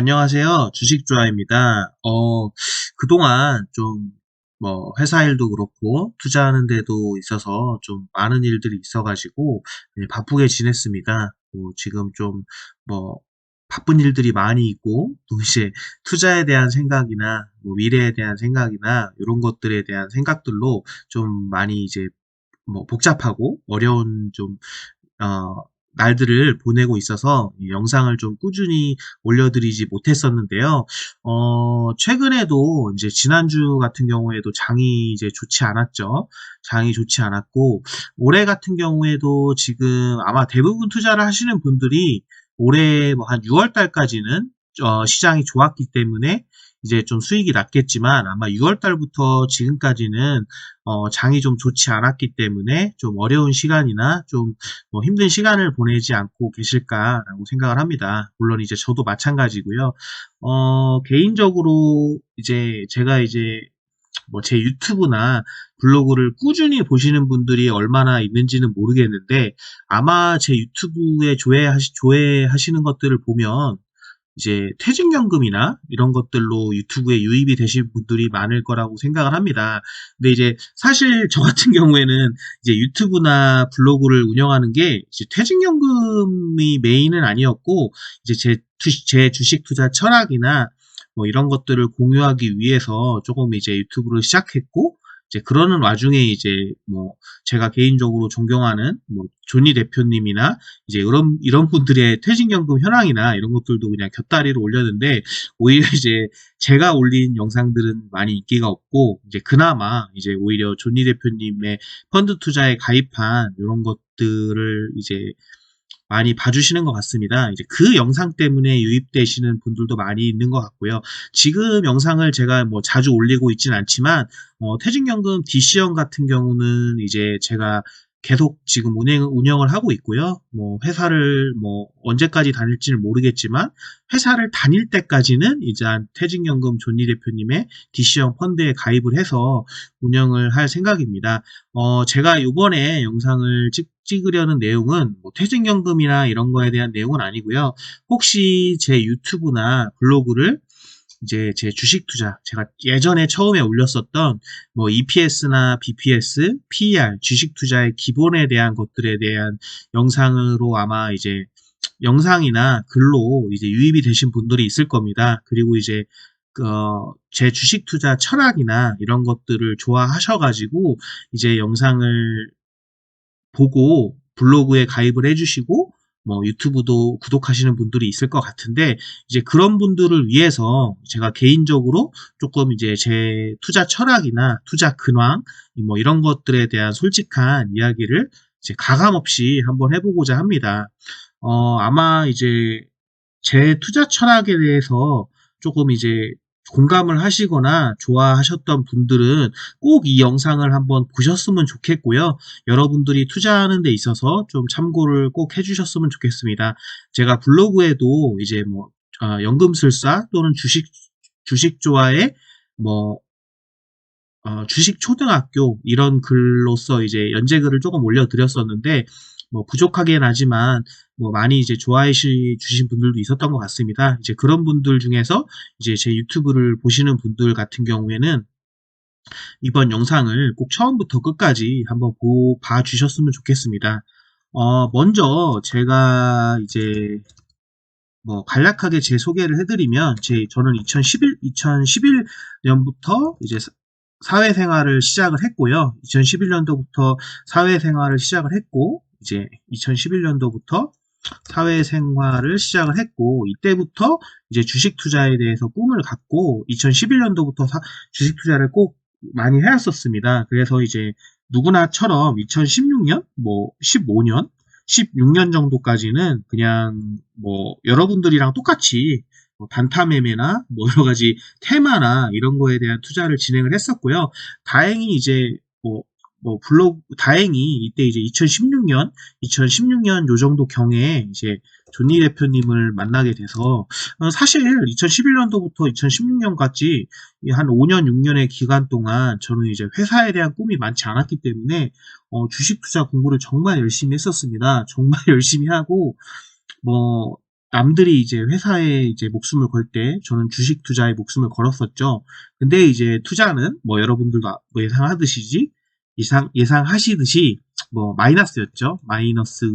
안녕하세요. 주식조아입니다. 그동안 좀, 회사 일도 그렇고, 투자하는 데도 있어서 좀 많은 일들이 있어가지고, 바쁘게 지냈습니다. 지금 좀, 뭐, 바쁜 일들이 많이 있고, 또 이제 투자에 대한 생각이나, 미래에 대한 생각이나, 이런 것들에 대한 생각들로 좀 많이 이제, 복잡하고, 어려운 좀, 어, 날들을 보내고 있어서 이 영상을 좀 꾸준히 올려드리지 못했었는데요. 최근에도 이제 지난주 같은 경우에도 장이 이제 좋지 않았죠. 장이 좋지 않았고, 올해 같은 경우에도 지금 아마 대부분 투자를 하시는 분들이 올해 뭐 한 6월 달까지는 시장이 좋았기 때문에 이제 좀 수익이 났겠지만 아마 6월 달부터 지금까지는 장이 좀 좋지 않았기 때문에 좀 어려운 시간이나 좀 힘든 시간을 보내지 않고 계실까라고 생각을 합니다. 물론 이제 저도 마찬가지고요. 개인적으로 이제 제가 이제 제 유튜브나 블로그를 꾸준히 보시는 분들이 얼마나 있는지는 모르겠는데 아마 제 유튜브에 조회하시는 것들을 보면 이제 퇴직연금이나 이런 것들로 유튜브에 유입이 되신 분들이 많을 거라고 생각을 합니다. 근데 이제 사실 저 같은 경우에는 이제 유튜브나 블로그를 운영하는 게 이제 퇴직연금이 메인은 아니었고 이제 제 주식 투자 철학이나 이런 것들을 공유하기 위해서 조금 이제 유튜브를 시작했고 이제 그러는 와중에 이제 제가 개인적으로 존경하는 조니 대표님이나 이제 이런 분들의 퇴직연금 현황이나 이런 것들도 그냥 곁다리로 올렸는데 오히려 이제 제가 올린 영상들은 많이 인기가 없고 이제 그나마 이제 오히려 조니 대표님의 펀드 투자에 가입한 이런 것들을 이제 많이 봐주시는 것 같습니다. 이제 그 영상 때문에 유입되시는 분들도 많이 있는 것 같고요. 지금 영상을 제가 자주 올리고 있진 않지만, 퇴직연금 DC형 같은 경우는 이제 제가 계속 지금 운영을 하고 있고요. 회사를 언제까지 다닐지는 모르겠지만, 회사를 다닐 때까지는 이제 퇴직연금 존니 대표님의 DC형 펀드에 가입을 해서 운영을 할 생각입니다. 제가 요번에 영상을 찍으려는 내용은 퇴직연금이나 이런 거에 대한 내용은 아니고요. 혹시 제 유튜브나 블로그를 이제 제 주식 투자, 제가 예전에 처음에 올렸었던 EPS나 BPS, PER, 주식 투자의 기본에 대한 것들에 대한 영상으로 아마 이제 영상이나 글로 이제 유입이 되신 분들이 있을 겁니다. 그리고 이제 제 주식 투자 철학이나 이런 것들을 좋아하셔가지고 이제 영상을 보고 블로그에 가입을 해주시고 유튜브도 구독하시는 분들이 있을 것 같은데 이제 그런 분들을 위해서 제가 개인적으로 조금 이제 제 투자 철학이나 투자 근황 이런 것들에 대한 솔직한 이야기를 이제 가감 없이 한번 해보고자 합니다. 아마 이제 제 투자 철학에 대해서 조금 이제 공감을 하시거나 좋아하셨던 분들은 꼭 이 영상을 한번 보셨으면 좋겠고요. 여러분들이 투자하는 데 있어서 좀 참고를 꼭 해주셨으면 좋겠습니다. 제가 블로그에도 이제 연금술사 또는 주식 좋아의 뭐 주식 초등학교 이런 글로서 이제 연재글을 조금 올려드렸었는데 부족하긴 하지만 많이 이제 좋아해 주신 분들도 있었던 것 같습니다. 이제 그런 분들 중에서 이제 제 유튜브를 보시는 분들 같은 경우에는 이번 영상을 꼭 처음부터 끝까지 한번 봐 주셨으면 좋겠습니다. 먼저 제가 이제 간략하게 제 소개를 해드리면 저는 2011년부터 이제 사회생활을 시작을 했고요. 2011년도부터 사회생활을 시작을 했고 이제 2011년도부터 사회생활을 시작을 했고 이때부터 이제 주식 투자에 대해서 꿈을 갖고 2011년도부터 주식 투자를 꼭 많이 해왔었습니다. 그래서 이제 누구나처럼 2016년, 15년, 16년 정도까지는 그냥 여러분들이랑 똑같이 단타 매매나 여러 가지 테마나 이런 거에 대한 투자를 진행을 했었고요. 다행히 이제 다행히 이때 이제 2016년 요 정도 경에 이제 존니 대표님을 만나게 돼서 사실 2011년도부터 2016년까지 한 5년, 6년의 기간 동안 저는 이제 회사에 대한 꿈이 많지 않았기 때문에 주식 투자 공부를 정말 열심히 했었습니다. 정말 열심히 하고 남들이 이제 회사에 이제 목숨을 걸 때 저는 주식 투자에 목숨을 걸었었죠. 근데 이제 투자는 뭐 여러분들도 뭐 예상하시듯이 뭐 마이너스였죠. 마이너스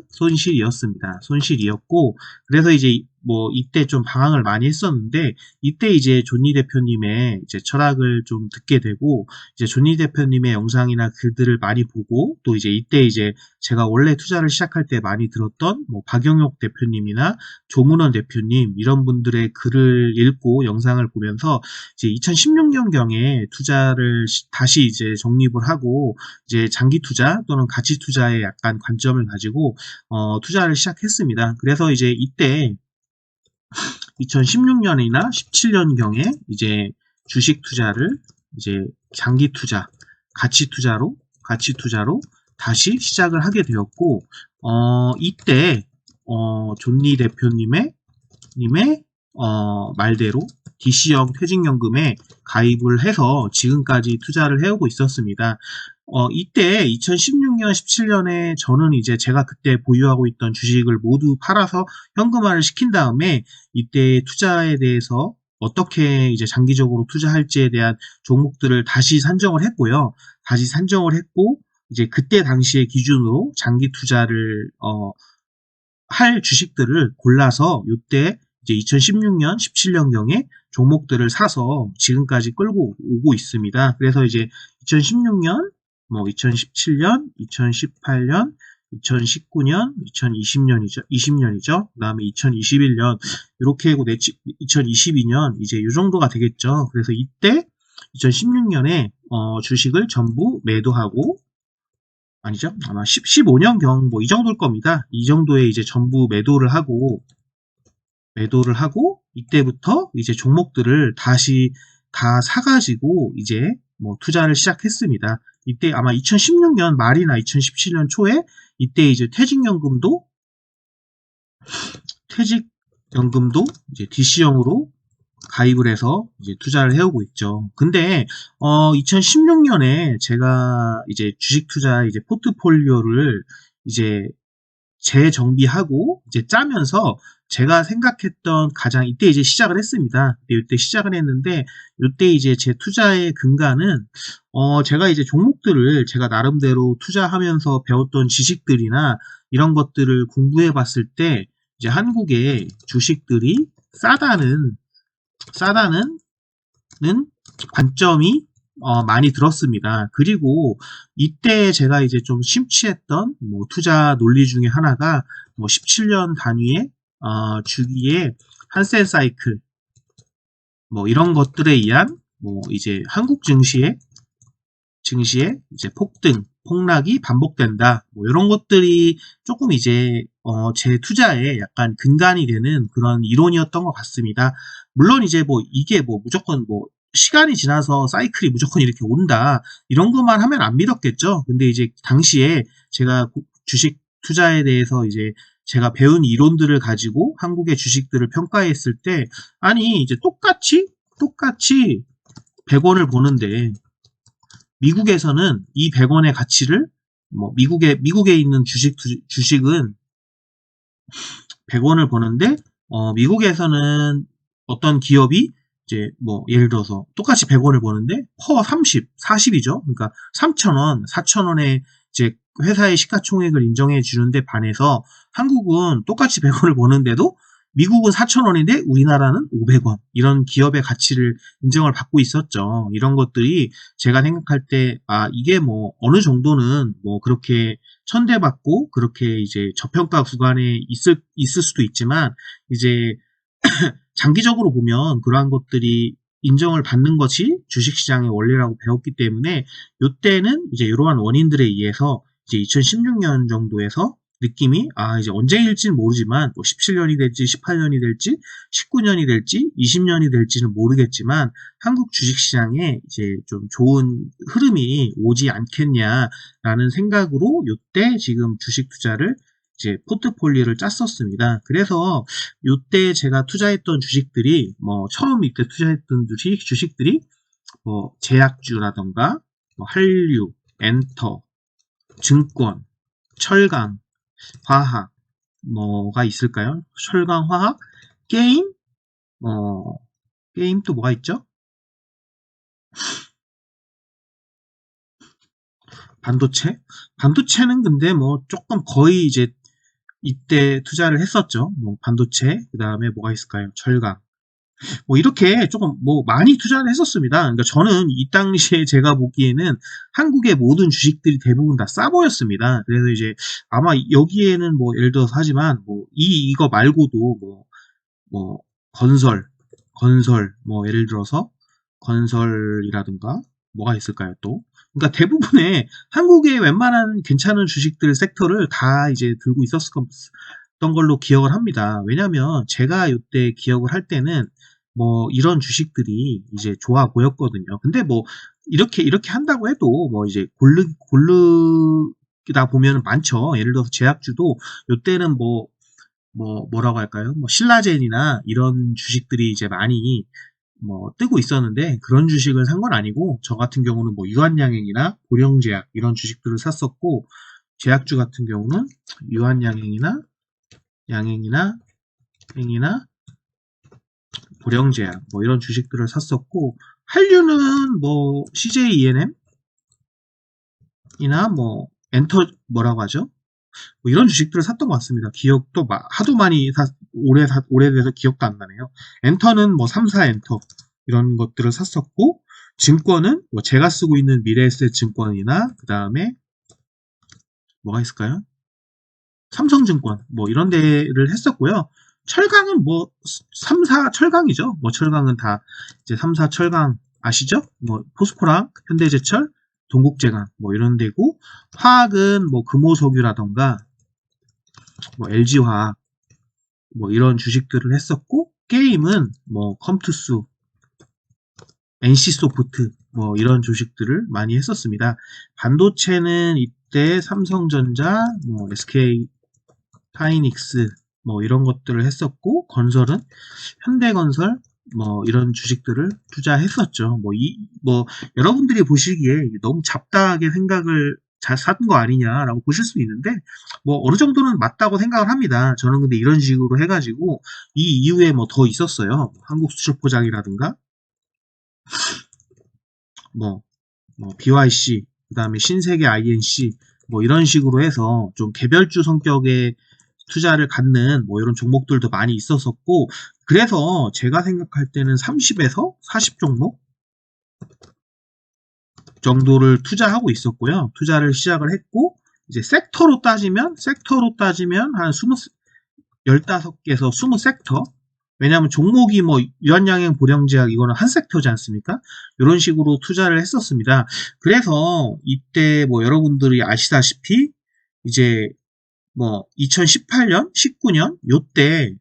손실이었습니다. 손실이었고, 그래서 이제 뭐 이때 좀 방황을 많이 했었는데, 이때 이제 존니 대표님의 이제 철학을 좀 듣게 되고, 이제 존니 대표님의 영상이나 글들을 많이 보고, 또 이제 이때 이제 제가 원래 투자를 시작할 때 많이 들었던 뭐 박영옥 대표님이나 조문원 대표님 이런 분들의 글을 읽고 영상을 보면서 이제 2016년경에 투자를 다시 이제 정립을 하고 이제 장기 투자 또는 가치 투자에 약간 관점을 가지고 투자를 시작했습니다. 그래서 이제 이때 2016년이나 17년경에 이제 주식 투자를 이제 장기 투자, 가치 투자로 다시 시작을 하게 되었고, 이때 존니 대표님의 말대로 DC형 퇴직연금에 가입을 해서 지금까지 투자를 해오고 있었습니다. 이때 2016년, 17년에 저는 이제 제가 그때 보유하고 있던 주식을 모두 팔아서 현금화를 시킨 다음에 이때 투자에 대해서 어떻게 이제 장기적으로 투자할지에 대한 종목들을 다시 산정을 했고요. 다시 산정을 했고, 이제 그때 당시의 기준으로 장기 투자를, 할 주식들을 골라서 이때 이제 2016년, 17년경에 종목들을 사서 지금까지 끌고 오고 있습니다. 그래서 이제 2016년, 뭐 2017년, 2018년, 2019년, 2020년이죠. 20년이죠. 그다음에 2021년 이렇게 하고 2022년 이제 이 정도가 되겠죠. 그래서 이때 2016년에 주식을 전부 매도하고 아니죠. 아마 15년경 뭐 이 정도일 겁니다. 이 정도에 이제 전부 매도를 하고 이때부터 이제 종목들을 다시 다 사가지고 이제 뭐 투자를 시작했습니다. 이때 아마 2016년 말이나 2017년 초에 이때 이제 퇴직연금도 이제 DC형으로 가입을 해서 이제 투자를 해오고 있죠. 근데 2016년에 제가 이제 주식 투자 이제 포트폴리오를 이제 재정비하고 이제 짜면서 제가 생각했던 가장 이때 이제 시작을 했습니다. 이때 시작을 했는데 이때 이제 제 투자의 근간은 제가 이제 종목들을 제가 나름대로 투자하면서 배웠던 지식들이나 이런 것들을 공부해 봤을 때 이제 한국의 주식들이 싸다는 관점이 많이 들었습니다. 그리고 이때 제가 이제 좀 심취했던 뭐 투자 논리 중에 하나가 뭐 17년 단위의 주기의 한센 사이클 뭐 이런 것들에 의한 뭐 이제 한국 증시의 이제 폭락이 반복된다. 뭐 이런 것들이 조금 이제 제 투자에 약간 근간이 되는 그런 이론이었던 것 같습니다. 물론 이제 뭐 이게 뭐 무조건 뭐 시간이 지나서 사이클이 무조건 이렇게 온다. 이런 것만 하면 안 믿었겠죠. 근데 이제 당시에 제가 주식 투자에 대해서 이제 제가 배운 이론들을 가지고 한국의 주식들을 평가했을 때 아니 이제 똑같이 100원을 보는데 미국에서는 이 100원의 가치를 뭐 미국에 있는 주식은 100원을 버는데 미국에서는 어떤 기업이 이제 뭐 예를 들어서 똑같이 100원을 버는데 퍼 40이죠. 그러니까 3,000원, 4,000원의 이제 회사의 시가총액을 인정해 주는데 반해서 한국은 똑같이 100원을 버는데도 미국은 4,000원인데 우리나라는 500원 이런 기업의 가치를 인정을 받고 있었죠. 이런 것들이 제가 생각할 때 이게 뭐 어느 정도는 뭐 그렇게 천대받고 그렇게 이제 저평가 구간에 있을 수도 있지만 이제 장기적으로 보면 그러한 것들이 인정을 받는 것이 주식시장의 원리라고 배웠기 때문에 이때는 이제 이러한 원인들에 의해서 이제 2016년 정도에서 느낌이 이제 언제일지는 모르지만 뭐 17년이 될지 18년이 될지 19년이 될지 20년이 될지는 모르겠지만 한국 주식시장에 이제 좀 좋은 흐름이 오지 않겠냐라는 생각으로 이때 지금 주식 투자를 이제 포트폴리오를 짰었습니다. 그래서 이때 제가 투자했던 주식들이 뭐 처음 이때 투자했던 주식들이 뭐 제약주라던가 뭐 한류, 엔터, 증권, 철강, 화학, 뭐가 있을까요? 철강, 화학, 게임, 게임 또 뭐가 있죠? 반도체? 반도체는 근데 뭐 조금 거의 이제 이때 투자를 했었죠. 뭐 반도체, 그 다음에 뭐가 있을까요? 철강. 뭐 이렇게 조금 뭐 많이 투자를 했었습니다. 그러니까 저는 이 당시에 제가 보기에는 한국의 모든 주식들이 대부분 다 싸 보였습니다. 그래서 이제 아마 여기에는 뭐 예를 들어서 하지만 뭐 이거 말고도 뭐 건설 뭐 예를 들어서 건설이라든가 뭐가 있을까요 또? 그러니까 대부분의 한국의 웬만한 괜찮은 주식들 섹터를 다 이제 들고 있었던 걸로 기억을 합니다. 왜냐면 제가 이때 기억을 할 때는 뭐 이런 주식들이 이제 좋아 보였거든요. 근데 뭐 이렇게 한다고 해도 뭐 이제 고르다 보면 많죠. 예를 들어서 제약주도 이때는 뭐라고 할까요? 뭐 신라젠이나 이런 주식들이 이제 많이 뭐 뜨고 있었는데 그런 주식을 산 건 아니고 저 같은 경우는 뭐 유한양행이나 보령제약 이런 주식들을 샀었고 제약주 같은 경우는 유한양행이나 양행이나 행이나 보령제약 뭐 이런 주식들을 샀었고 한류는 뭐 CJENM이나 뭐 엔터 뭐라고 하죠? 뭐 이런 주식들을 샀던 것 같습니다. 기억도 하도 많이 오래돼서 기억도 안 나네요. 엔터는 뭐 3사 엔터 이런 것들을 샀었고 증권은 뭐 제가 쓰고 있는 미래에셋 증권이나 그 다음에 뭐가 있을까요? 삼성증권 뭐 이런 데를 했었고요. 철강은 뭐 3사 철강이죠. 뭐 철강은 다 이제 3사 철강 아시죠? 뭐 포스코랑 현대제철, 동국제강 뭐 이런 데고 화학은 뭐 금호석유라던가 뭐 LG화학 뭐 이런 주식들을 했었고 게임은 뭐 컴투스, NC소프트 뭐 이런 주식들을 많이 했었습니다. 반도체는 이때 삼성전자, 뭐 SK 하이닉스 뭐 이런 것들을 했었고 건설은 현대건설 뭐 이런 주식들을 투자했었죠. 뭐 여러분들이 보시기에 너무 잡다하게 생각을 잘 산 거 아니냐라고 보실 수 있는데 뭐 어느 정도는 맞다고 생각을 합니다. 저는 근데 이런 식으로 해가지고 이 이후에 뭐 더 있었어요. 한국수출포장이라든가 뭐, 뭐 BYC 그다음에 신세계 INC 뭐 이런 식으로 해서 좀 개별주 성격의 투자를 갖는 뭐 이런 종목들도 많이 있었었고 그래서 제가 생각할 때는 30에서 40 종목 정도를 투자하고 있었고요. 투자를 시작을 했고 이제 섹터로 따지면 한 15개에서 20섹터 왜냐하면 종목이 뭐 유한양행 보령제약 이거는 한 섹터지 않습니까? 이런 식으로 투자를 했었습니다. 그래서 이때 뭐 여러분들이 아시다시피 이제 뭐 2018년, 19년 요때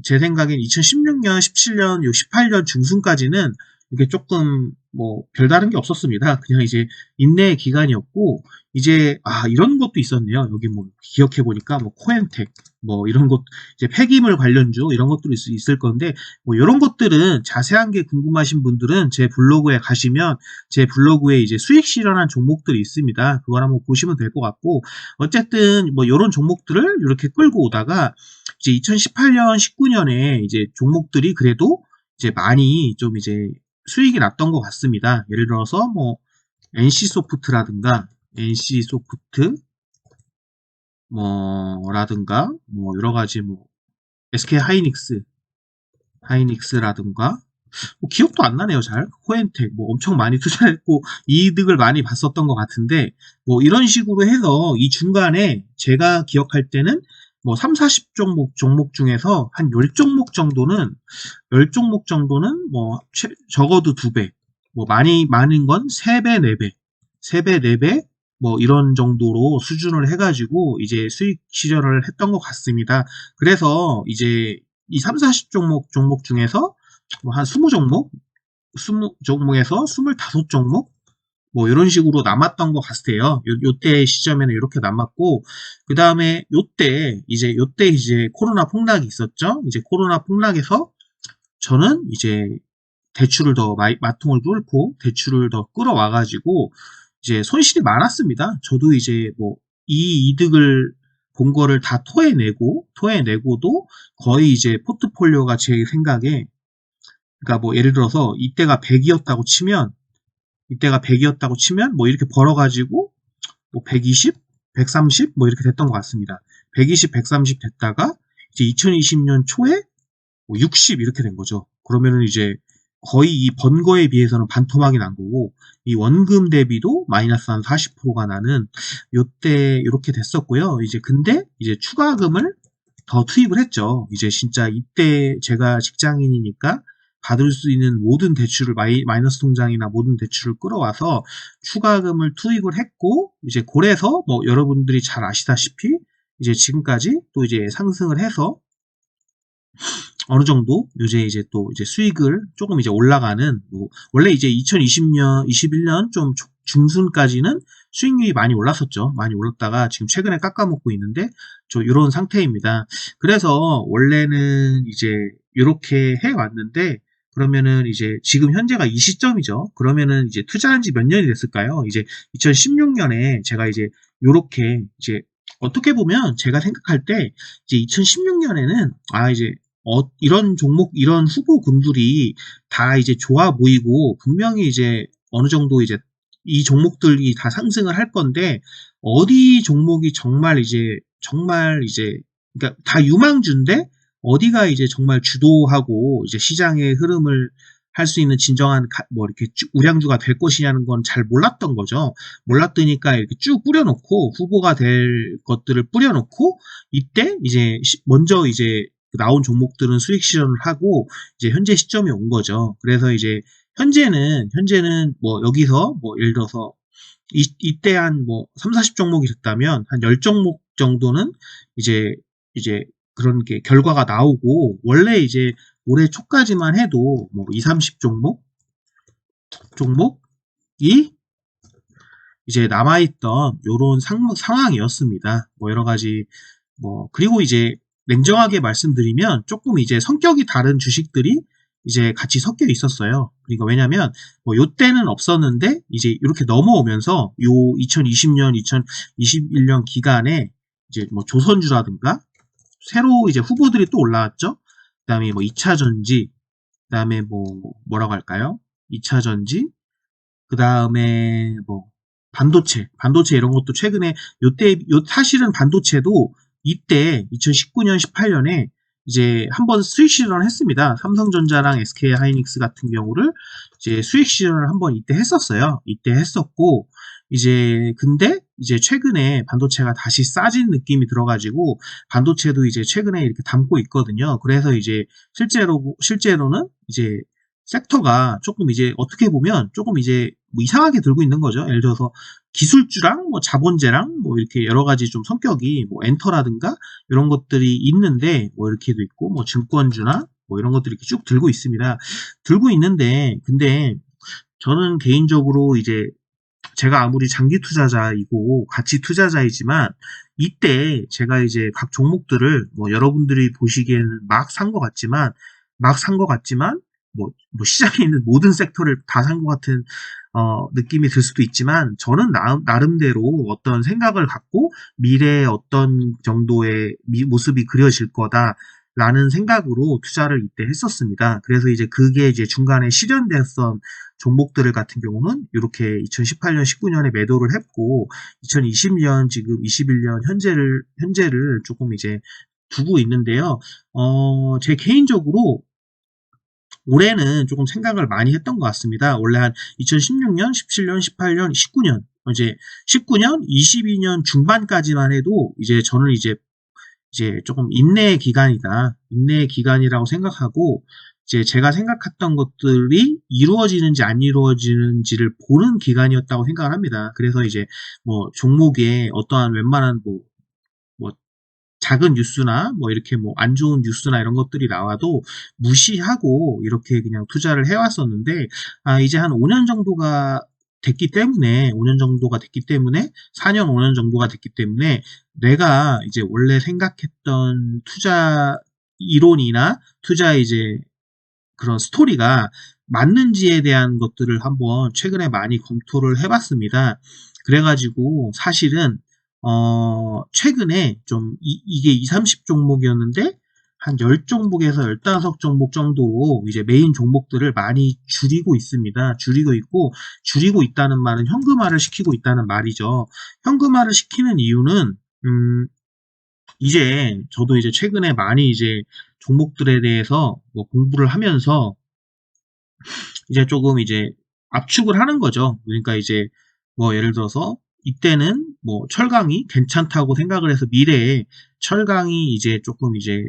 제 생각엔 2016년, 17년, 요 18년 중순까지는 이게 조금 뭐 별다른 게 없었습니다. 그냥 이제 인내의 기간이었고 이제 이런 것도 있었네요. 여기 뭐 기억해 보니까 뭐 코엔텍 뭐 이런 것 이제 폐기물 관련주 이런 것들이 있을 건데 뭐 이런 것들은 자세한 게 궁금하신 분들은 제 블로그에 가시면 제 블로그에 이제 수익 실현한 종목들이 있습니다. 그걸 한번 보시면 될 것 같고 어쨌든 뭐 이런 종목들을 이렇게 끌고 오다가 이제 2018년, 19년에 이제 종목들이 그래도 이제 많이 좀 이제 수익이 났던 것 같습니다. 예를 들어서 뭐 NC소프트라든가 NC소프트 뭐라든가 뭐 여러 가지 뭐 SK 하이닉스라든가 뭐 기억도 안 나네요, 잘. 코엔텍, 뭐 엄청 많이 투자했고, 이득을 많이 봤었던 것 같은데, 뭐 이런 식으로 해서 이 중간에 제가 기억할 때는 뭐 3, 40 종목 중에서 한 10종목 정도는, 10종목 정도는 뭐 적어도 2배, 뭐 많은 건 3배, 4배, 3배, 4배, 뭐 이런 정도로 수준을 해가지고 이제 수익 실현을 했던 것 같습니다. 그래서 이제 이 3, 40 종목 중에서 뭐한 20종목? 20종목에서 25종목? 뭐 이런 식으로 남았던 것 같아요. 요때 시점에는 이렇게 남았고 그 다음에 요때 이제 코로나 폭락이 있었죠. 이제 코로나 폭락에서 저는 이제 대출을 더 마통을 뚫고 대출을 더 끌어와가지고 이제 손실이 많았습니다. 저도 이제 뭐 이 이득을 본 거를 다 토해내고도 거의 이제 포트폴리오가 제 생각에, 그러니까 뭐 예를 들어서 이때가 100이었다고 치면 뭐 이렇게 벌어가지고 뭐 120, 130 뭐 이렇게 됐던 것 같습니다. 120, 130 됐다가 이제 2020년 초에 뭐 60 이렇게 된 거죠. 그러면은 이제 거의 이 번 거에 비해서는 반토막이 난 거고, 이 원금 대비도 마이너스 한 40%가 나는 요때 이렇게 됐었고요. 이제 근데 이제 추가금을 더 투입을 했죠. 이제 진짜 이때 제가 직장인이니까 받을 수 있는 모든 대출을 마이너스 통장이나 모든 대출을 끌어와서 추가금을 투입을 했고, 이제 그래서 뭐 여러분들이 잘 아시다시피 이제 지금까지 또 이제 상승을 해서 어느 정도 이제 또 이제 수익을 조금 이제 올라가는, 뭐 원래 이제 2020년, 21년 좀 중순까지는 수익률이 많이 올랐었죠. 많이 올랐다가 지금 최근에 깎아먹고 있는데 이런 상태입니다. 그래서 원래는 이제 이렇게 해왔는데, 그러면은 이제 지금 현재가 이 시점이죠. 그러면은 이제 투자한 지 몇 년이 됐을까요? 이제 2016년에 제가 이제 요렇게 이제 어떻게 보면 제가 생각할 때 이제 2016년에는 이제 이런 종목, 이런 후보군들이 다 이제 좋아 보이고, 분명히 이제 어느 정도 이제 이 종목들이 다 상승을 할 건데, 어디 종목이 정말 이제, 그러니까 다 유망주인데, 어디가 이제 정말 주도하고, 이제 시장의 흐름을 할 수 있는 진정한, 뭐 이렇게 우량주가 될 것이냐는 건 잘 몰랐던 거죠. 몰랐으니까 이렇게 쭉 뿌려놓고, 후보가 될 것들을 뿌려놓고, 이때 이제 먼저 이제 나온 종목들은 수익 실현을 하고 이제 현재 시점이 온 거죠. 그래서 이제 현재는 뭐 여기서 뭐 예를 들어서 이때 한 뭐 3, 40종목이 됐다면 한 10종목 정도는 이제 그런 게 결과가 나오고, 원래 이제 올해 초까지만 해도 뭐 2, 30종목이 이제 남아있던 요런 상황이었습니다. 뭐 여러 가지 그리고 이제 냉정하게 말씀드리면 조금 이제 성격이 다른 주식들이 이제 같이 섞여 있었어요. 그러니까 왜냐면 뭐 요때는 없었는데 이제 이렇게 넘어오면서 요 2020년, 2021년 기간에 이제 뭐 조선주라든가 새로 이제 후보들이 또 올라왔죠. 그다음에 뭐 2차 전지, 그다음에 뭐라고 할까요? 2차 전지, 그다음에 뭐 반도체 이런 것도 최근에 사실은 반도체도 이때 2019년, 18년에 이제 한번 수익 실현을 했습니다. 삼성전자랑 SK 하이닉스 같은 경우를 이제 수익 실현을 한번 이때 했었어요. 이때 했었고, 이제 근데 이제 최근에 반도체가 다시 싸진 느낌이 들어가지고 반도체도 이제 최근에 이렇게 담고 있거든요. 그래서 이제 실제로는 이제 섹터가 조금 이제 어떻게 보면 조금 이제 뭐 이상하게 들고 있는 거죠. 예를 들어서 기술주랑 뭐 자본재랑 뭐 이렇게 여러 가지 좀 성격이 뭐 엔터라든가 이런 것들이 있는데, 뭐 이렇게도 있고 뭐 증권주나 뭐 이런 것들이 이렇게 쭉 들고 있습니다. 들고 있는데, 근데 저는 개인적으로 이제 제가 아무리 장기 투자자이고 가치 투자자이지만 이때 제가 이제 각 종목들을 뭐 여러분들이 보시기에는 막 산 것 같지만 뭐 시장에 있는 모든 섹터를 다 산 것 같은 느낌이 들 수도 있지만, 저는 나름대로 어떤 생각을 갖고 미래에 어떤 정도의 모습이 그려질 거다라는 생각으로 투자를 이때 했었습니다. 그래서 이제 그게 이제 중간에 실현됐던 종목들을 같은 경우는 이렇게 2018년, 19년에 매도를 했고, 2020년, 지금 21년 현재를 조금 이제 두고 있는데요. 제 개인적으로 올해는 조금 생각을 많이 했던 것 같습니다. 원래 한 2016년, 17년, 18년, 19년, 이제 19년, 22년 중반까지만 해도 이제 저는 이제 조금 인내의 기간이라고 생각하고, 이제 제가 생각했던 것들이 이루어지는지 안 이루어지는지를 보는 기간이었다고 생각을 합니다. 그래서 이제 뭐 종목에 어떠한 웬만한 뭐 작은 뉴스나 뭐 이렇게 뭐 안 좋은 뉴스나 이런 것들이 나와도 무시하고 이렇게 그냥 투자를 해왔었는데, 이제 한 5년 정도가 됐기 때문에 4년 5년 정도가 됐기 때문에 내가 이제 원래 생각했던 투자 이론이나 투자 이제 그런 스토리가 맞는지에 대한 것들을 한번 최근에 많이 검토를 해봤습니다. 그래가지고 사실은 최근에 좀 이게 20, 30종목이었는데 한 10종목에서 15종목 정도로 이제 메인 종목들을 많이 줄이고 있습니다. 줄이고 있다는 말은 현금화를 시키고 있다는 말이죠. 현금화를 시키는 이유는, 이제 저도 이제 최근에 많이 이제 종목들에 대해서 뭐 공부를 하면서 이제 조금 이제 압축을 하는 거죠. 그러니까 이제 뭐 예를 들어서 이때는 뭐 철강이 괜찮다고 생각을 해서 미래에 철강이 이제 조금 이제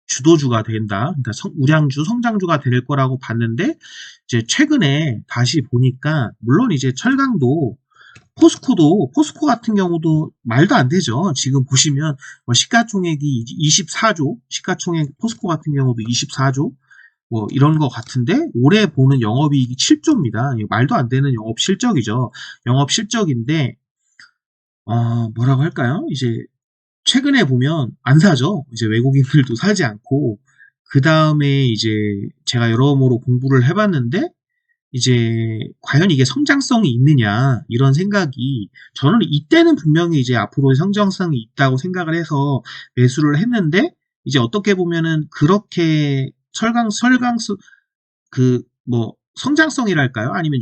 주도주가 된다. 그러니까 우량주, 성장주가 될 거라고 봤는데 이제 최근에 다시 보니까 물론 이제 철강도 포스코 같은 경우도 말도 안 되죠. 지금 보시면 뭐 시가총액이 24조, 시가총액 포스코 같은 경우도 24조, 뭐 이런 거 같은데 올해 보는 영업이익이 7조입니다. 말도 안 되는 영업 실적이죠. 영업 실적인데 뭐라고 할까요? 이제 최근에 보면 안 사죠. 이제 외국인들도 사지 않고 그 다음에 이제 제가 여러모로 공부를 해봤는데 이제 과연 이게 성장성이 있느냐 이런 생각이 저는 이때는 분명히 이제 앞으로 성장성이 있다고 생각을 해서 매수를 했는데 이제 어떻게 보면은 그렇게 철강수 그 뭐 성장성이랄까요? 아니면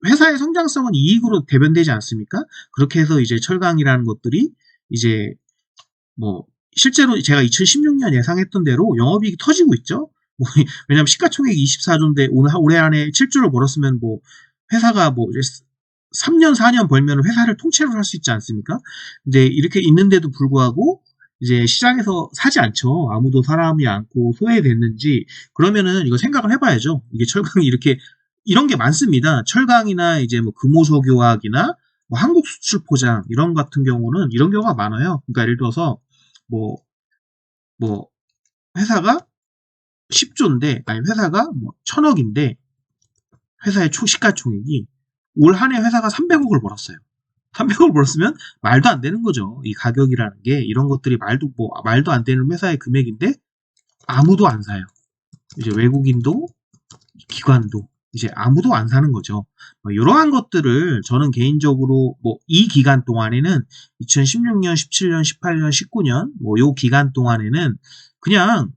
회사의 성장성은 이익으로 대변되지 않습니까? 그렇게 해서 이제 철강이라는 것들이 이제 뭐 실제로 제가 2016년 예상했던 대로 영업이익이 터지고 있죠. 뭐 왜냐면 시가총액이 24조인데 올해 안에 7조를 벌었으면 뭐 회사가 뭐 3년 4년 벌면 회사를 통째로 살 수 있지 않습니까? 근데 이렇게 있는데도 불구하고 이제 시장에서 사지 않죠. 아무도 사람이 않고 소외됐는지 그러면은 이거 생각을 해봐야죠. 이게 철강이 이렇게 이런 게 많습니다. 철강이나 이제 뭐 금호석유화학이나 뭐 한국수출포장 이런 같은 경우는 이런 경우가 많아요. 그러니까 예를 들어서 뭐 회사가 10조인데 아니 회사가 뭐 1000억인데 회사의 시가총액이 올 한 해 회사가 300억을 벌었어요. 300억을 벌었으면 말도 안 되는 거죠. 이 가격이라는 게 이런 것들이 말도 안 되는 회사의 금액인데 아무도 안 사요. 이제 외국인도 기관도 이제 아무도 안 사는 거죠. 이러한 것들을 저는 개인적으로 뭐 이 기간 동안에는 2016년, 17년, 18년, 19년 뭐 요 기간 동안에는 그냥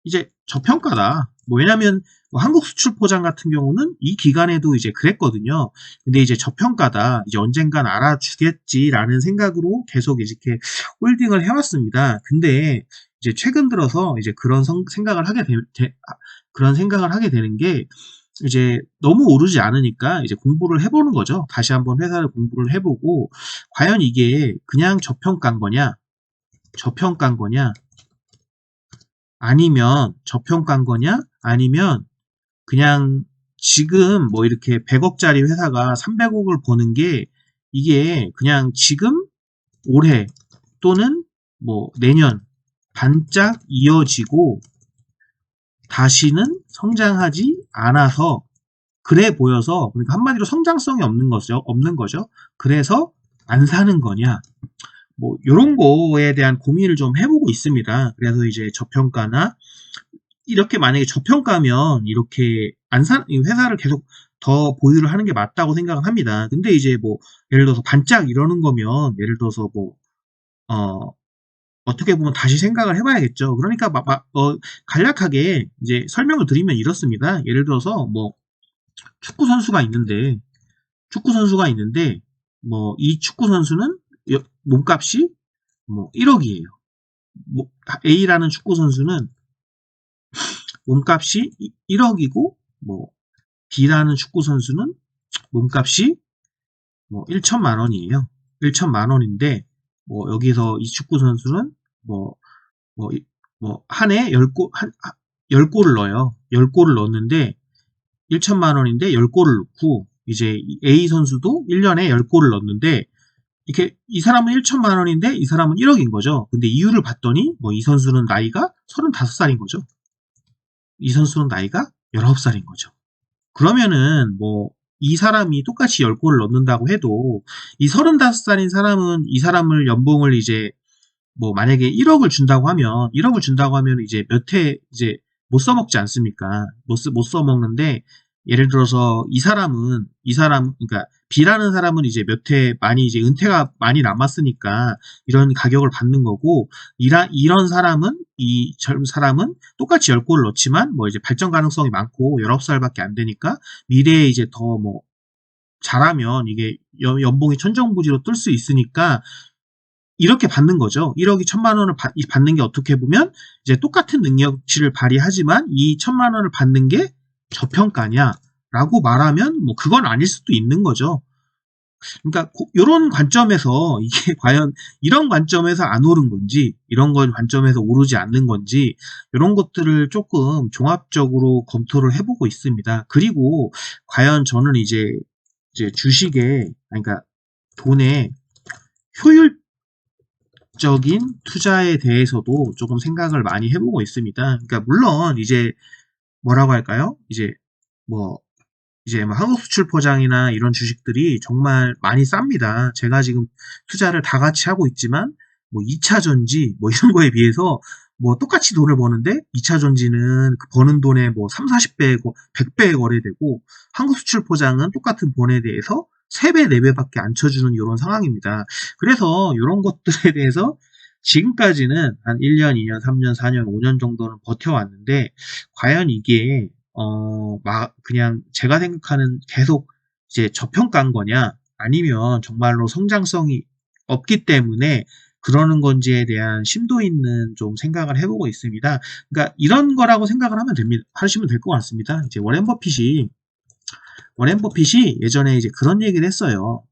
이제 저평가다. 뭐 왜냐면 뭐 한국수출포장 같은 경우는 이 기간에도 이제 그랬거든요. 근데 이제 저평가다. 이제 언젠간 알아주겠지라는 생각으로 계속 이렇게 홀딩을 해왔습니다. 근데 이제 최근 들어서 이제 그런 생각을 하게 되는 게 이제 너무 오르지 않으니까 이제 공부를 해보는 거죠. 다시 한번 회사를 공부를 해보고 과연 이게 그냥 저평가인 거냐, 아니면 그냥 지금 뭐 이렇게 100억짜리 회사가 300억을 버는 게 이게 그냥 지금 올해 또는 뭐 내년 반짝 이어지고 다시는 성장하지 않아서 그래 보여서 그러니까 한마디로 성장성이 없는 거죠. 그래서 안 사는 거냐. 뭐 이런 거에 대한 고민을 좀 해보고 있습니다. 그래서 이제 저평가나 이렇게 만약에 저평가면 이렇게 회사를 계속 더 보유를 하는 게 맞다고 생각을 합니다. 근데 이제 뭐 예를 들어서 반짝 이러는 거면 예를 들어서 뭐 어떻게 보면 다시 생각을 해봐야겠죠. 그러니까 간략하게 이제 설명을 드리면 이렇습니다. 예를 들어서 뭐 축구 선수가 있는데 뭐 이 축구 선수는 몸값이 뭐 1억이에요. 뭐 A라는 축구 선수는 몸값이 1억이고 뭐 B라는 축구 선수는 몸값이 뭐 1천만 원이에요. 1천만 원인데 뭐 여기서 이 축구 선수는 한 해 10골을 넣어요. 10골을 넣었는데 1천만 원인데 10골을 넣고 이제 A 선수도 1년에 10골을 넣었는데 이렇게 이 사람은 1천만 원인데 이 사람은 1억인 거죠. 근데 이유를 봤더니 뭐 이 선수는 나이가 35살인 거죠. 이 선수는 나이가 19살인 거죠. 그러면은 뭐 이 사람이 똑같이 10골을 넣는다고 해도 이 35살인 사람은 이 사람을 연봉을 이제 뭐 만약에 1억을 준다고 하면 이제 몇 해 이제 못 써먹지 않습니까? 못 써먹는데 예를 들어서 그러니까 B라는 사람은 이제 몇 해 많이 이제 은퇴가 많이 남았으니까 이런 가격을 받는 거고, 이런 사람은, 이 젊은 사람은 똑같이 10골을 넣지만 뭐 이제 발전 가능성이 많고 19살밖에 안 되니까 미래에 이제 더 뭐 잘하면 이게 연봉이 천정부지로 뜰 수 있으니까 이렇게 받는 거죠. 1억이 1,000만 원을 받는 게 어떻게 보면 이제 똑같은 능력치를 발휘하지만 이 1,000만 원을 받는 게 저평가냐라고 말하면 뭐 그건 아닐 수도 있는 거죠. 그러니까 이런 관점에서 이게 과연 이런 관점에서 안 오른 건지, 이런 건 관점에서 오르지 않는 건지, 이런 것들을 조금 종합적으로 검토를 해보고 있습니다. 그리고 과연 저는 이제 주식에, 그러니까 돈에 효율적인 투자에 대해서도 조금 생각을 많이 해보고 있습니다. 그러니까 물론 이제 뭐라고 할까요? 뭐 뭐 한국수출포장이나 이런 주식들이 정말 많이 쌉니다. 제가 지금 투자를 다 같이 하고 있지만 뭐 2차전지 뭐 이런 거에 비해서 뭐 똑같이 돈을 버는데 2차전지는 그 버는 돈의 뭐 3, 40배, 100배에 거래되고 한국수출포장은 똑같은 돈에 대해서 3배, 4배밖에 안 쳐주는 이런 상황입니다. 그래서 이런 것들에 대해서 지금까지는 한 1년, 2년, 3년, 4년, 5년 정도는 버텨왔는데 과연 이게 그냥 제가 생각하는 계속 이제 저평가인 거냐, 아니면 정말로 성장성이 없기 때문에 그러는 건지에 대한 심도 있는 좀 생각을 해보고 있습니다. 그러니까 이런 거라고 생각을 하시면 될 것 같습니다. 이제 워렌 버핏이 예전에 이제 그런 얘기를 했어요.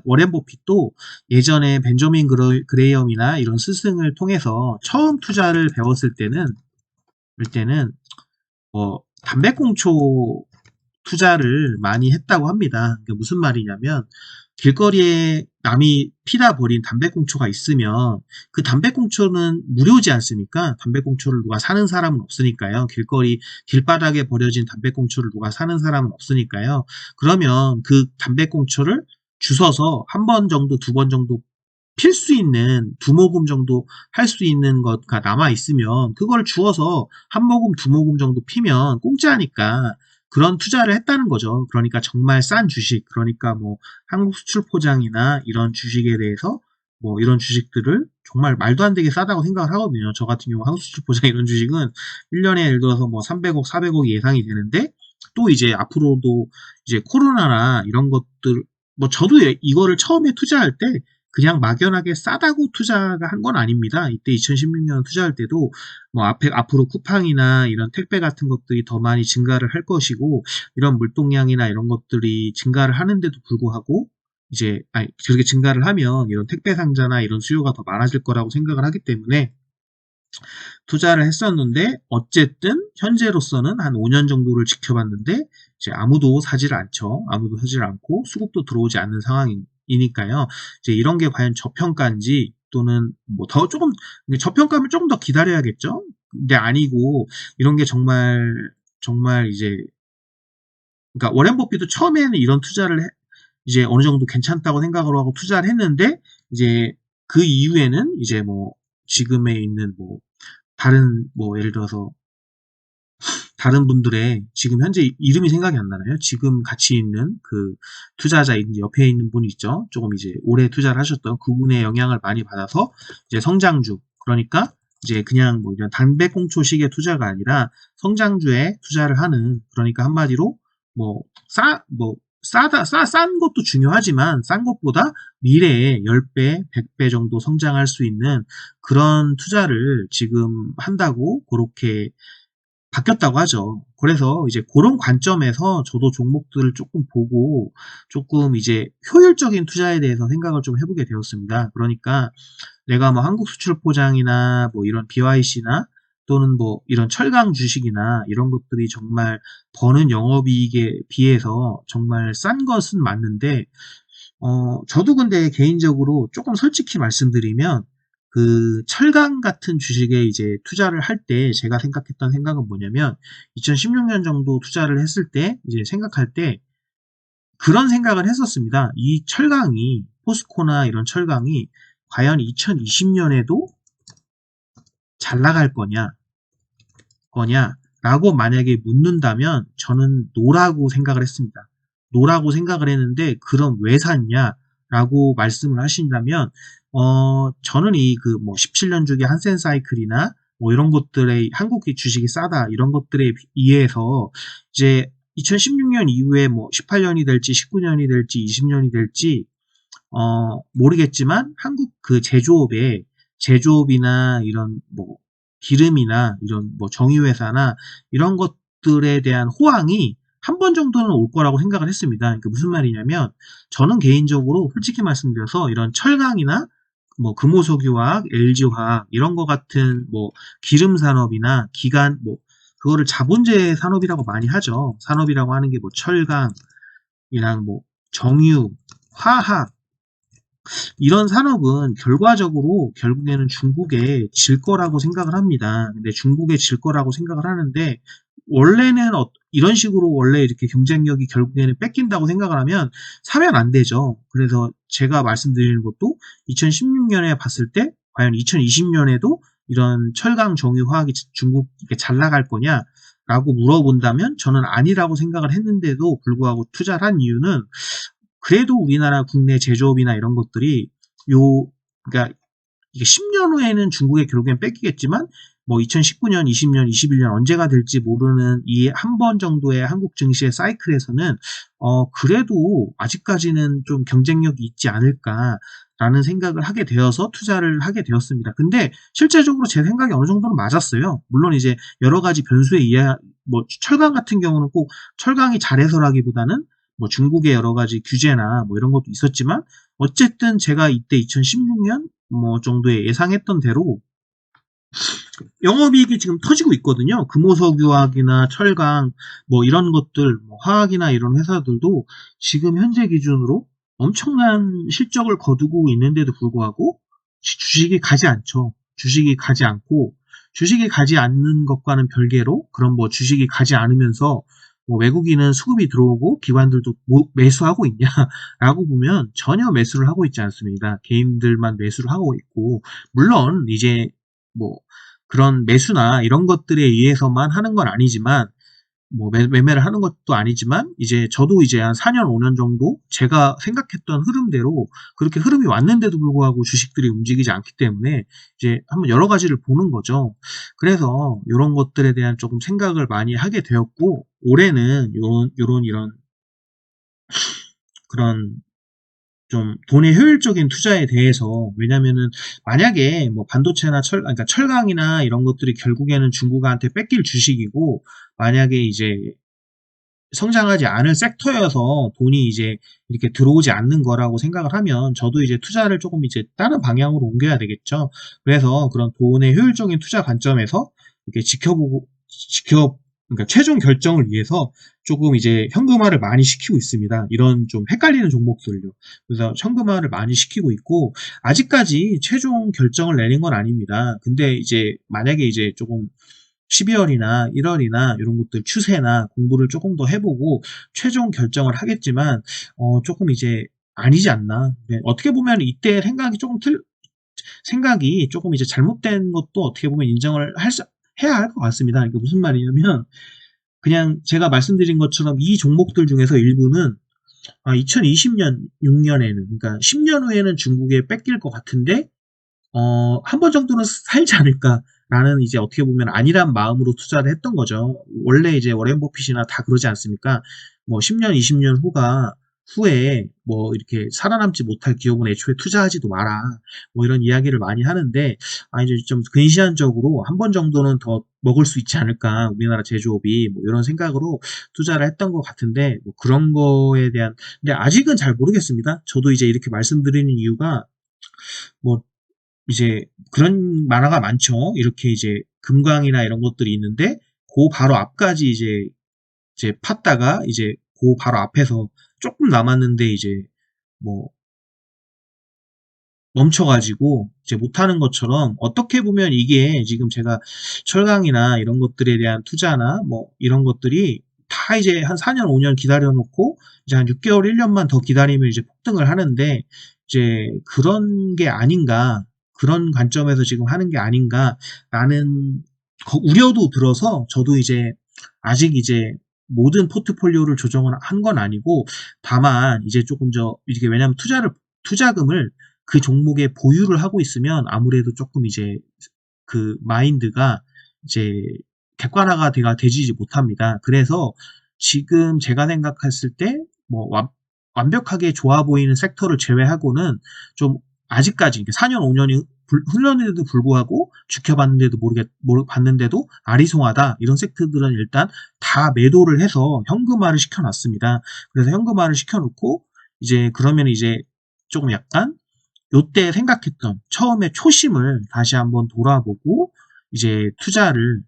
워렌 버핏도 예전에 벤저민 그레이엄이나 이런 스승을 통해서 처음 투자를 배웠을 때는 담배꽁초 투자를 많이 했다고 합니다. 그게 무슨 말이냐면 길거리에 남이 피다 버린 담배꽁초가 있으면 그 담배꽁초는 무료지 않습니까? 담배꽁초를 누가 사는 사람은 없으니까요. 길바닥에 버려진 담배꽁초를 누가 사는 사람은 없으니까요. 그러면 그 담배꽁초를 주워서 한 번 정도, 두 번 정도 필 수 있는, 두 모금 정도 할 수 있는 것가 남아 있으면 그걸 주워서 한 모금, 두 모금 정도 피면 공짜니까 그런 투자를 했다는 거죠. 그러니까 정말 싼 주식, 그러니까 뭐 한국 수출 포장이나 이런 주식에 대해서 뭐 이런 주식들을 정말 말도 안 되게 싸다고 생각을 하거든요. 저 같은 경우 한국 수출 포장 이런 주식은 1년에 예를 들어서 뭐 300억, 400억이 예상이 되는데, 또 이제 앞으로도 이제 코로나나 이런 것들, 뭐 저도 이거를 처음에 투자할 때 그냥 막연하게 싸다고 투자가 한 건 아닙니다. 이때 2016년 투자할 때도 뭐 앞으로 쿠팡이나 이런 택배 같은 것들이 더 많이 증가를 할 것이고, 이런 물동량이나 이런 것들이 증가를 하는데도 불구하고 그렇게 증가를 하면 이런 택배 상자나 이런 수요가 더 많아질 거라고 생각을 하기 때문에 투자를 했었는데, 어쨌든 현재로서는 한 5년 정도를 지켜봤는데 이제 아무도 사질 않고 수급도 들어오지 않는 상황이니까요. 이제 이런 게 과연 저평가인지, 또는 뭐 더 조금 저평가면 조금 더 기다려야겠죠. 근데 아니고 이런 게 정말 이제, 그러니까 워렌 버핏도 처음에는 이런 투자를 이제 어느 정도 괜찮다고 생각을 하고 투자를 했는데, 이제 그 이후에는 이제 뭐 지금에 있는 뭐 다른 뭐 예를 들어서 다른 분들의, 지금 현재 이름이 생각이 안 나나요? 지금 같이 있는 그 투자자 옆에 있는 분이 있죠. 조금 이제 오래 투자를 하셨던 그분의 영향을 많이 받아서 이제 성장주, 그러니까 이제 그냥 뭐 이런 담배꽁초식의 투자가 아니라 성장주에 투자를 하는, 그러니까 한마디로 뭐 싼 것도 중요하지만 싼 것보다 미래에 10배, 100배 정도 성장할 수 있는 그런 투자를 지금 한다고 그렇게 바뀌었다고 하죠. 그래서 이제 그런 관점에서 저도 종목들을 조금 보고 조금 이제 효율적인 투자에 대해서 생각을 좀 해보게 되었습니다. 그러니까 내가 뭐 한국수출포장이나 뭐 이런 BYC나 또는 뭐 이런 철강 주식이나 이런 것들이 정말 버는 영업이익에 비해서 정말 싼 것은 맞는데, 저도 근데 개인적으로 조금 솔직히 말씀드리면 그 철강 같은 주식에 이제 투자를 할 때 제가 생각했던 생각은 뭐냐면, 2016년 정도 투자를 했을 때 이제 생각할 때 그런 생각을 했었습니다. 이 철강이, 포스코나 이런 철강이 과연 2020년에도 잘 나갈 거냐, 라고 만약에 묻는다면 저는 노라고 생각을 했습니다. 노라고 생각을 했는데 그럼 왜 샀냐? 라고 말씀을 하신다면 저는 이 그 뭐 17년 주기 한센 사이클이나 뭐 이런 것들의 한국 주식이 싸다 이런 것들에 의해서 이제 2016년 이후에 뭐 18년이 될지 19년이 될지 20년이 될지 모르겠지만 한국 그 제조업이나 이런 뭐 기름이나 이런 뭐 정유회사나 이런 것들에 대한 호황이 한 번 정도는 올 거라고 생각을 했습니다. 그러니까 무슨 말이냐면 저는 개인적으로 솔직히 말씀드려서 이런 철강이나 뭐 금호석유화학, LG화학 이런 거 같은 뭐 기름 산업이나 기관 뭐 그거를 자본재 산업이라고 많이 하죠. 산업이라고 하는 게 뭐 철강이랑 뭐 정유, 화학 이런 산업은 결과적으로 결국에는 중국에 질 거라고 생각을 합니다. 근데 중국에 질 거라고 생각을 하는데 원래는 이런 식으로 원래 이렇게 경쟁력이 결국에는 뺏긴다고 생각을 하면 사면 안 되죠. 그래서 제가 말씀드리는 것도 2016년에 봤을 때 과연 2020년에도 이런 철강 정유 화학이 중국에 잘 나갈 거냐? 라고 물어본다면 저는 아니라고 생각을 했는데도 불구하고 투자를 한 이유는 그래도 우리나라 국내 제조업이나 이런 것들이 그러니까 이게 10년 후에는 중국에 결국엔 뺏기겠지만 뭐 2019년, 20년, 21년 언제가 될지 모르는 이 한 번 정도의 한국 증시의 사이클에서는 그래도 아직까지는 좀 경쟁력이 있지 않을까라는 생각을 하게 되어서 투자를 하게 되었습니다. 근데 실제적으로 제 생각이 어느 정도는 맞았어요. 물론 이제 여러 가지 변수에 의해 뭐 철강 같은 경우는 꼭 철강이 잘해서라기보다는 뭐 중국의 여러 가지 규제나 뭐 이런 것도 있었지만 어쨌든 제가 이때 2016년 뭐 정도에 예상했던 대로 영업이익이 지금 터지고 있거든요. 금호석유화학이나 철강 뭐 이런 것들 뭐 화학이나 이런 회사들도 지금 현재 기준으로 엄청난 실적을 거두고 있는데도 불구하고 주식이 가지 않죠. 주식이 가지 않고 주식이 가지 않는 것과는 별개로 그럼 뭐 주식이 가지 않으면서 뭐 외국인은 수급이 들어오고 기관들도 매수하고 있냐라고 보면 전혀 매수를 하고 있지 않습니다. 개인들만 매수를 하고 있고 물론 이제 뭐 그런 매수나 이런 것들에 의해서만 하는 건 아니지만 뭐 매매를 하는 것도 아니지만 이제 저도 이제 한 4년 5년 정도 제가 생각했던 흐름대로 그렇게 흐름이 왔는데도 불구하고 주식들이 움직이지 않기 때문에 이제 한번 여러 가지를 보는 거죠. 그래서 이런 것들에 대한 조금 생각을 많이 하게 되었고 올해는 이런 그런 좀 돈의 효율적인 투자에 대해서 왜냐면은 만약에 뭐 반도체나 그러니까 철강이나 이런 것들이 결국에는 중국한테 뺏길 주식이고 만약에 이제 성장하지 않을 섹터여서 돈이 이제 이렇게 들어오지 않는 거라고 생각을 하면 저도 이제 투자를 조금 이제 다른 방향으로 옮겨야 되겠죠. 그래서 그런 돈의 효율적인 투자 관점에서 이렇게 그러니까 최종 결정을 위해서 조금 이제 현금화를 많이 시키고 있습니다. 이런 좀 헷갈리는 종목들요. 그래서 현금화를 많이 시키고 있고 아직까지 최종 결정을 내린 건 아닙니다. 근데 이제 만약에 이제 조금 12월이나 1월이나 이런 것들 추세나 공부를 조금 더 해보고 최종 결정을 하겠지만 조금 이제 아니지 않나. 네, 어떻게 보면 이때 생각이 조금 이제 잘못된 것도 어떻게 보면 인정을 해야 할 것 같습니다. 그러니까 무슨 말이냐면 그냥 제가 말씀드린 것처럼 이 종목들 중에서 일부는 2020년 6년에는 그러니까 10년 후에는 중국에 뺏길 것 같은데 한 번 정도는 살지 않을까라는 이제 어떻게 보면 안일한 마음으로 투자를 했던 거죠. 원래 이제 워렌 버핏이나 다 그러지 않습니까? 뭐 10년, 20년 후에 뭐 이렇게 살아남지 못할 기업은 애초에 투자하지도 마라. 뭐 이런 이야기를 많이 하는데, 이제 좀 근시안적으로 한 번 정도는 더 먹을 수 있지 않을까. 우리나라 제조업이 뭐 이런 생각으로 투자를 했던 것 같은데, 뭐 그런 거에 대한, 근데 아직은 잘 모르겠습니다. 저도 이제 이렇게 말씀드리는 이유가 뭐 이제 그런 만화가 많죠. 이렇게 이제 금강이나 이런 것들이 있는데 그 바로 앞까지 이제 팠다가 이제 그 바로 앞에서 조금 남았는데 이제 뭐 멈춰가지고 이제 못하는 것처럼 어떻게 보면 이게 지금 제가 철강이나 이런 것들에 대한 투자나 뭐 이런 것들이 다 이제 한 4년, 5년 기다려 놓고 이제 한 6개월, 1년만 더 기다리면 이제 폭등을 하는데 이제 그런 게 아닌가, 그런 관점에서 지금 하는 게 아닌가라는 우려도 들어서 저도 이제 아직 이제 모든 포트폴리오를 조정을 한 건 아니고 다만 이제 조금 이게 왜냐면 투자금을 그 종목에 보유를 하고 있으면 아무래도 조금 이제 그 마인드가 이제 객관화가 되지 못합니다. 그래서 지금 제가 생각했을 때 뭐 완벽하게 좋아 보이는 섹터를 제외하고는 좀 아직까지 4년, 5년이 흘렀는데도 불구하고 봤는데도 아리송하다. 이런 섹터들은 일단 다 매도를 해서 현금화를 시켜놨습니다. 그래서 현금화를 시켜놓고 이제 그러면 이제 조금 약간 요때 생각했던 처음에 초심을 다시 한번 돌아보고 이제 투자를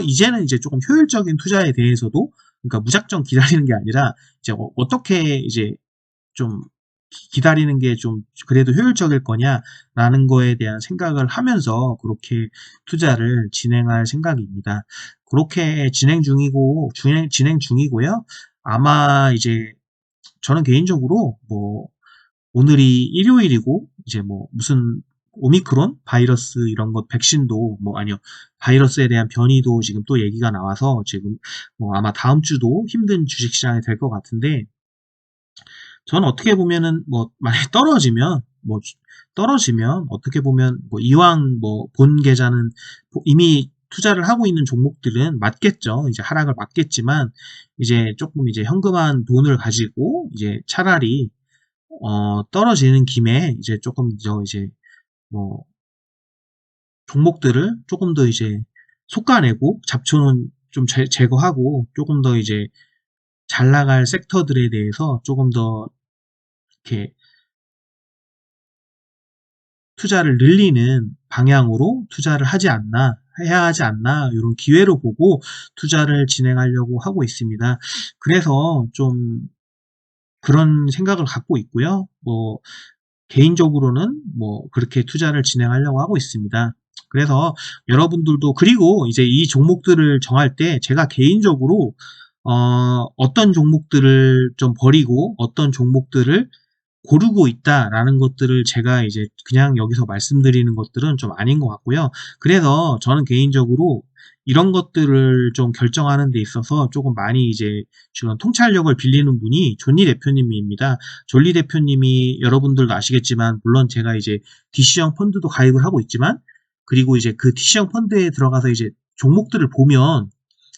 이제는 이제 조금 효율적인 투자에 대해서도 그러니까 무작정 기다리는 게 아니라 이제 어떻게 이제 좀 기다리는 게 좀 그래도 효율적일 거냐라는 거에 대한 생각을 하면서 그렇게 투자를 진행할 생각입니다. 그렇게 진행 중이고요. 아마 이제 저는 개인적으로 오늘이 일요일이고 이제 무슨 오미크론 바이러스 이런 것 백신도 아니요 바이러스에 대한 변이도 지금 또 얘기가 나와서 지금 아마 다음 주도 힘든 주식시장이 될 것 같은데 저는 어떻게 보면은 만약에 떨어지면 어떻게 보면 이왕 본 계좌는 이미 투자를 하고 있는 종목들은 맞겠죠. 이제 하락을 맞겠지만 이제 조금 이제 현금한 돈을 가지고 이제 차라리 떨어지는 김에 이제 조금 이제 뭐 종목들을 조금 더 이제 솎아내고 잡초는 좀 제거하고 조금 더 이제 잘 나갈 섹터들에 대해서 조금 더 이렇게 투자를 늘리는 방향으로 투자를 해야 하지 않나 이런 기회로 보고 투자를 진행하려고 하고 있습니다. 그래서 좀 그런 생각을 갖고 있고요. 개인적으로는 그렇게 투자를 진행하려고 하고 있습니다. 그래서 여러분들도 그리고 이제 이 종목들을 정할 때 제가 개인적으로 어떤 종목들을 좀 버리고 어떤 종목들을 고르고 있다라는 것들을 제가 이제 그냥 여기서 말씀드리는 것들은 좀 아닌 것 같고요. 그래서 저는 개인적으로 이런 것들을 좀 결정하는 데 있어서 조금 많이 이제 지금 통찰력을 빌리는 분이 존리 대표님입니다. 존리 대표님이 여러분들도 아시겠지만 물론 제가 이제 DC형 펀드도 가입을 하고 있지만 그리고 이제 그 DC형 펀드에 들어가서 이제 종목들을 보면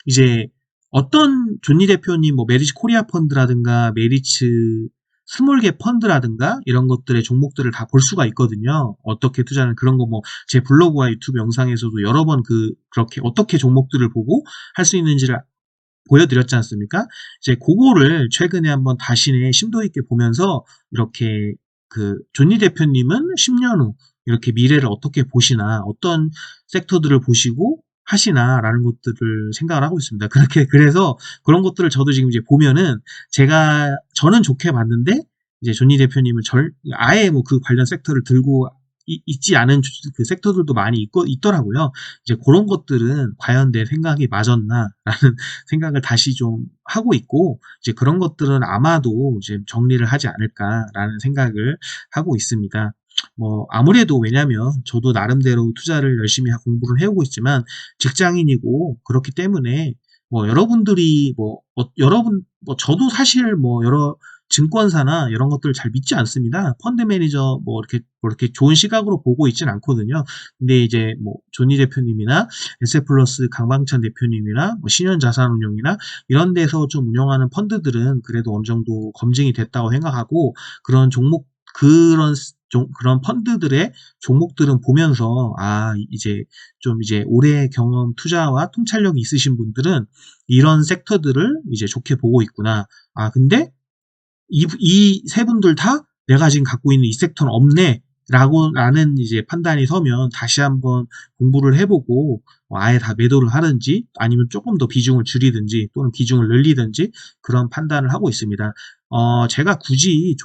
이제 어떤 존리 대표님 메리츠 코리아 펀드라든가 메리츠 스몰갭 펀드라든가 이런 것들의 종목들을 다 볼 수가 있거든요. 어떻게 투자하는 그런 거 제 블로그와 유튜브 영상에서도 여러 번 그렇게 어떻게 종목들을 보고 할 수 있는지를 보여드렸지 않습니까? 이제 그거를 최근에 한번 다시 심도 있게 보면서 이렇게 존니 대표님은 10년 후 이렇게 미래를 어떻게 보시나 어떤 섹터들을 보시고 하시나라는 것들을 생각을 하고 있습니다. 그래서 그런 것들을 저도 지금 이제 보면은 저는 좋게 봤는데 이제 존니 대표님은 아예 그 관련 섹터를 들고 있지 않은 그 섹터들도 많이 있더라고요. 이제 그런 것들은 과연 내 생각이 맞았나라는 생각을 다시 좀 하고 있고 이제 그런 것들은 아마도 이제 정리를 하지 않을까라는 생각을 하고 있습니다. 아무래도 왜냐면 저도 나름대로 투자를 열심히 공부를 해오고 있지만 직장인이고 그렇기 때문에 여러분들이 저도 사실 여러 증권사나 이런 것들을 잘 믿지 않습니다. 펀드 매니저 이렇게 좋은 시각으로 보고 있진 않거든요. 근데 이제 존니 대표님이나 에세플러스 강방찬 대표님이나 신현자산운용이나 이런 데서 좀 운영하는 펀드들은 그래도 어느 정도 검증이 됐다고 생각하고 그런 펀드들의 종목들은 보면서 이제 좀 이제 오래 경험 투자와 통찰력이 있으신 분들은 이런 섹터들을 이제 좋게 보고 있구나. 근데 이 세 분들 다 내가 지금 갖고 있는 이 섹터는 없네. 라는 이제 판단이 서면 다시 한번 공부를 해보고 아예 다 매도를 하든지 아니면 조금 더 비중을 줄이든지 또는 비중을 늘리든지 그런 판단을 하고 있습니다. 제가 굳이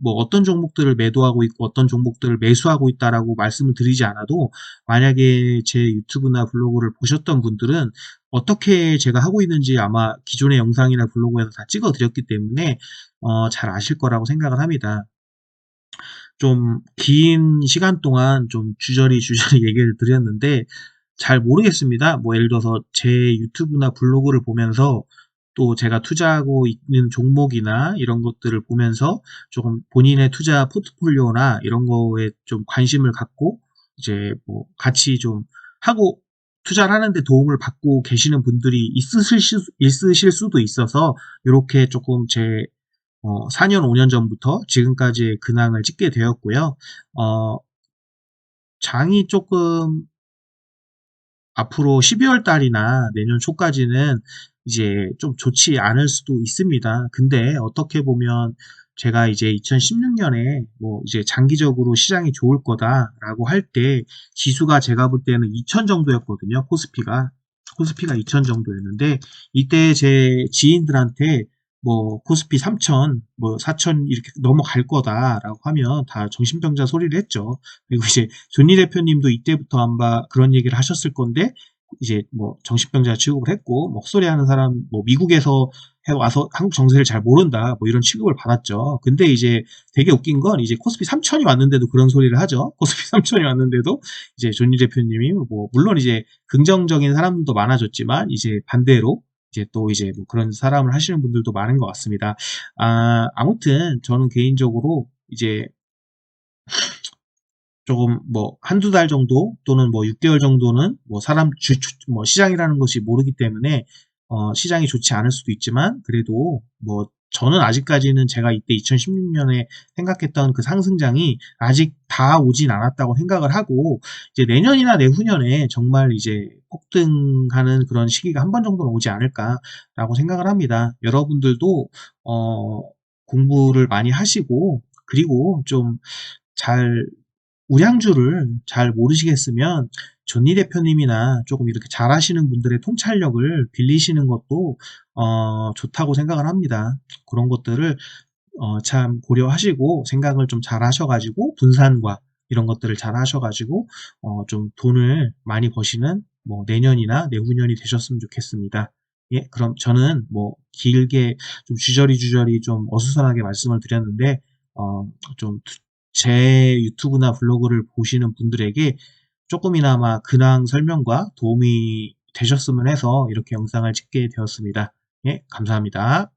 어떤 종목들을 매도하고 있고 어떤 종목들을 매수하고 있다라고 말씀을 드리지 않아도 만약에 제 유튜브나 블로그를 보셨던 분들은 어떻게 제가 하고 있는지 아마 기존의 영상이나 블로그에서 다 찍어 드렸기 때문에 잘 아실 거라고 생각을 합니다. 좀 긴 시간 동안 좀 주저리 얘기를 드렸는데 잘 모르겠습니다. 뭐 예를 들어서 제 유튜브나 블로그를 보면서 또 제가 투자하고 있는 종목이나 이런 것들을 보면서 조금 본인의 투자 포트폴리오나 이런 거에 좀 관심을 갖고 이제 뭐 같이 좀 하고 투자를 하는데 도움을 받고 계시는 분들이 있으실 수도 있어서 이렇게 조금 제 4년, 5년 전부터 지금까지의 근황을 찍게 되었고요. 어, 장이 조금 앞으로 12월 달이나 내년 초까지는 이제 좀 좋지 않을 수도 있습니다. 근데 어떻게 보면 제가 이제 2016년에 뭐 이제 장기적으로 시장이 좋을 거다라고 할 때 지수가 제가 볼 때는 2000 정도였거든요. 코스피가 2000 정도였는데 이때 제 지인들한테 뭐 코스피 3000, 뭐 4000 이렇게 넘어갈 거다라고 하면 다 정신병자 소리를 했죠. 그리고 이제 존니 대표님도 이때부터 아마 그런 얘기를 하셨을 건데 이제 뭐 정신병자 취급을 했고 뭐 헛소리 하는 사람 뭐 미국에서 해 와서 한국 정세를 잘 모른다 뭐 이런 취급을 받았죠. 근데 이제 되게 웃긴 건 이제 코스피 3000이 왔는데도 그런 소리를 하죠. 코스피 3000이 왔는데도 이제 존니 대표님이 뭐 물론 이제 긍정적인 사람들도 많아졌지만 이제 반대로 이제 또 이제 뭐 그런 사람을 하시는 분들도 많은 것 같습니다. 아무튼 저는 개인적으로 이제 조금 뭐 한두 달 정도 또는 뭐 6개월 정도는 뭐 뭐 시장이라는 것이 모르기 때문에 시장이 좋지 않을 수도 있지만 그래도 뭐 저는 아직까지는 제가 이때 2016년에 생각했던 그 상승장이 아직 다 오진 않았다고 생각을 하고 이제 내년이나 내후년에 정말 이제 폭등하는 그런 시기가 한 번 정도는 오지 않을까라고 생각을 합니다. 여러분들도 공부를 많이 하시고 그리고 좀잘 우량주를 잘 모르시겠으면 존니 대표님이나 조금 이렇게 잘하시는 분들의 통찰력을 빌리시는 것도 좋다고 생각을 합니다. 그런 것들을 참 고려하시고 생각을 좀 잘 하셔가지고 분산과 이런 것들을 잘 하셔가지고 좀 돈을 많이 버시는 뭐 내년이나 내후년이 되셨으면 좋겠습니다. 예, 그럼 저는 뭐 길게 좀 주저리 좀 어수선하게 말씀을 드렸는데 좀 제 유튜브나 블로그를 보시는 분들에게 조금이나마 근황 설명과 도움이 되셨으면 해서 이렇게 영상을 찍게 되었습니다. 예, 감사합니다.